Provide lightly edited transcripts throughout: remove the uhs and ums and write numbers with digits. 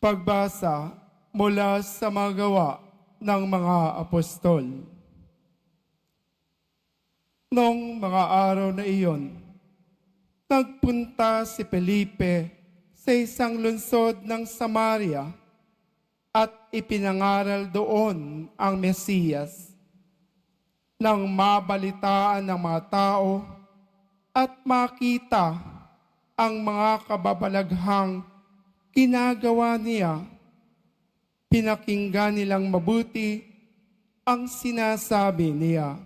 Pagbasa mula sa mga gawa ng mga apostol. Noong mga araw na iyon, nagpunta si Felipe sa isang lungsod ng Samaria at ipinangaral doon ang Mesiyas. Nang mabalitaan ng mga tao at makita ang mga kababalaghang ginagawa niya, pinakinggan nilang mabuti ang sinasabi niya,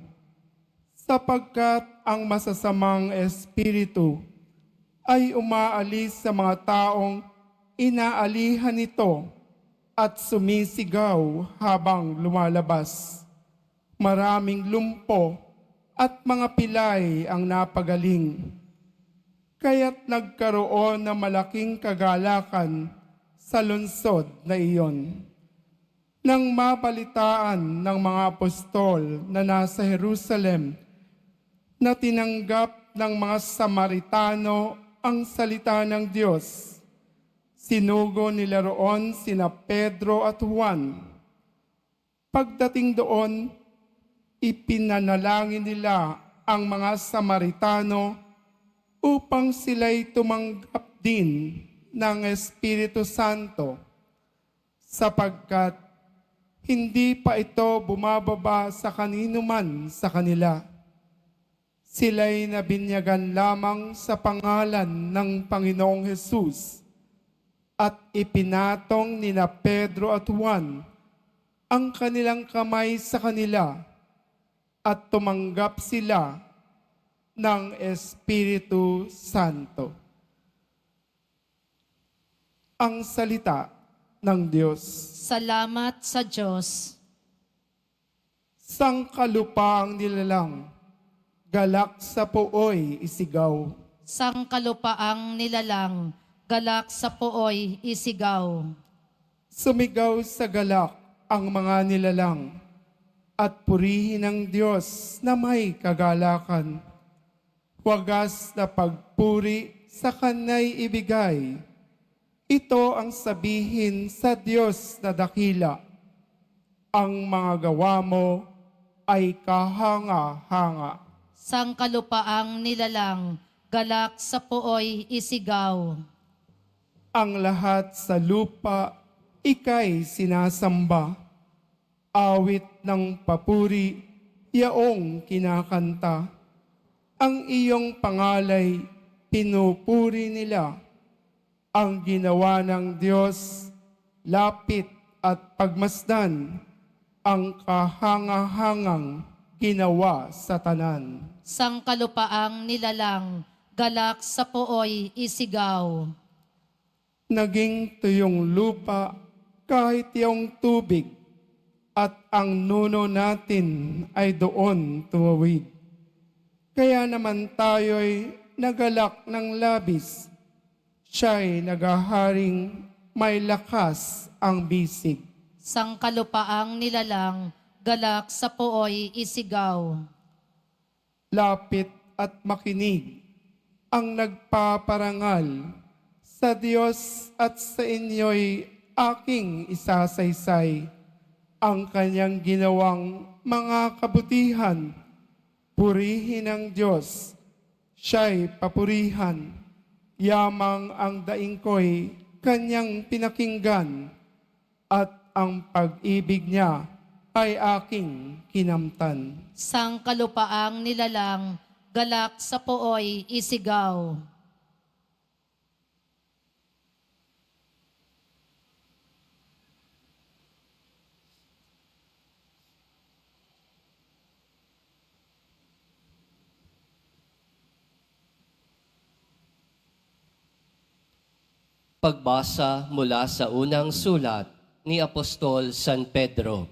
sapagkat ang masasamang espiritu ay umaalis sa mga taong inaalihan nito at sumisigaw habang lumalabas. Maraming lumpo at mga pilay ang napagaling. Kaya't nagkaroon ng malaking kagalakan sa lungsod na iyon. Nang mabalitaan ng mga apostol na nasa Jerusalem na tinanggap ng mga Samaritano ang salita ng Diyos, sinugo nila roon sina Pedro at Juan. Pagdating doon, ipinanalangin nila ang mga Samaritano upang sila'y tumanggap din ng Espiritu Santo, sapagkat hindi pa ito bumababa sa kanino man sa kanila. Sila'y nabinyagan lamang sa pangalan ng Panginoong Hesus at ipinatong nina Pedro at Juan ang kanilang kamay sa kanila at tumanggap sila ng Espiritu Santo. Ang salita ng Diyos. Salamat sa Diyos. Sangkalupaang nilalang, galak sa puoy isigaw. Sangkalupaang nilalang, galak sa puoy isigaw. Sumigaw sa galak ang mga nilalang at purihin ang Diyos na may kagalakan. Wagas na pagpuri sa Kaniya'y ibigay. Ito ang sabihin sa Diyos na dakila. Ang mga gawa mo ay kahanga-hanga. Sangkalupaang nilalang, galak sa puoy isigaw. Ang lahat sa lupa, ika'y sinasamba. Awit ng papuri, yaong kinakanta. Ang iyong pangalay, pinupuri nila. Ang ginawa ng Diyos, lapit at pagmasdan, ang kahanga-hangang ginawa sa tanan. Sangkalupaang nilalang, galak sa puoy isigaw. Naging tuyong lupa kahit yung tubig, at ang nuno natin ay doon tumawid. Kaya naman tayo'y nagalak ng labis, siya'y nagaharing may lakas ang bisig. Sangkalupaang nilalang, galak sa puoy isigaw. Lapit at makinig ang nagpaparangal sa Diyos at sa inyo'y aking isasaysay ang kanyang ginawang mga kabutihan. Purihin ang Diyos, siya'y papurihan. Yamang ang daing ko'y kanyang pinakinggan at ang pag-ibig niya ay aking kinamtan. Sangkalupaang nilalang, galak sa puoy isigaw. Pagbasa mula sa unang sulat ni Apostol San Pedro.